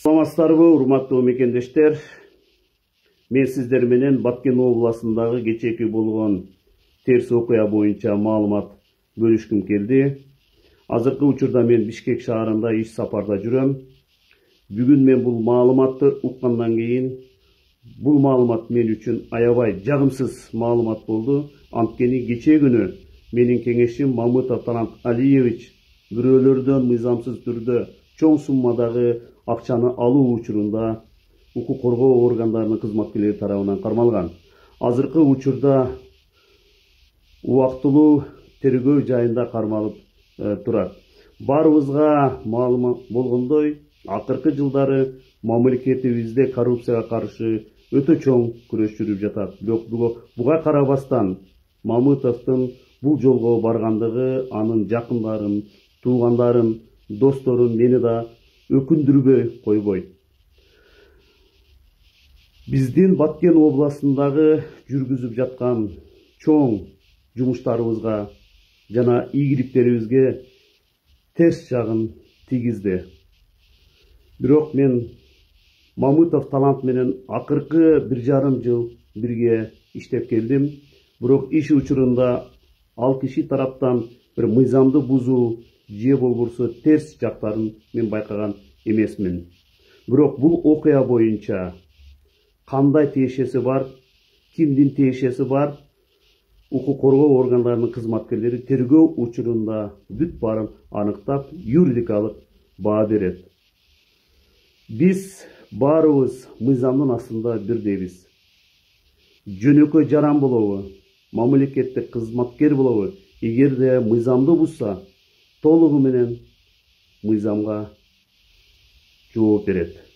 Саламатсыздарбы, урматтуу мекендештер. Мен сиздер менен Баткен областындагы кечээки болгон терс окуя боюнча маалымат бөлүшкүм келди. Азыркы учурда мен Бишкек шаарында иш сапарда жүрөм. Бүгүн мен бул маалыматты уккандан кийин бул маалымат мен үчүн аябай жагымсыз маалымат болду. Анткени кечээ күнү менин кеңешчим Мамытов Талант Алиевич бирөөлөрдөн мыйзамсыз түрдө чоң суммадагы акчаны алуу учурунда укук коргоо органдарынын кызматкерлери тарабынан кармалган. Азыркы учурда убактылуу тергөө жайында кармалып турат. Баарыбызга маалым болгондой, акыркы жылдары мамлекетибизде коррупцияга каршы өтө чоң күрөш жүрүп жатат. Бирок буга карабастан Мамытовдун бул жолго баргандыгы анын жакындарын, туугандарын, досторун мени да өкүндүрбөй койбойт. Биздин Баткен областындагы жүргүзүп жаткан чоң жумуштарыбызга жана ийгиликтерибизге терс жагын тийгизди. Бирок мен Мамытов Талант менен акыркы 1,5 жыл бирге иштеп келдим. Бирок иш учурунда ал киши тараптан бир мыйзамды бузуу же болбосо терс жактарын мен байкаган эмесмин. Бирок бул окуя боюнча кандай тиешеси бар, кимдин тиешеси бар, укук коргоо органдарынын кызматкерлери тергөө учурунда бүт баарын аныктап, юридикалык баа берет. Биз баарыбыз мыйзамдын астында бирдейбиз. Жөнөкөй жаран болобу, мамлекеттик кызматкер болобу, эгерде мыйзамды бузса, толугу менен мыйзамга жооп берет.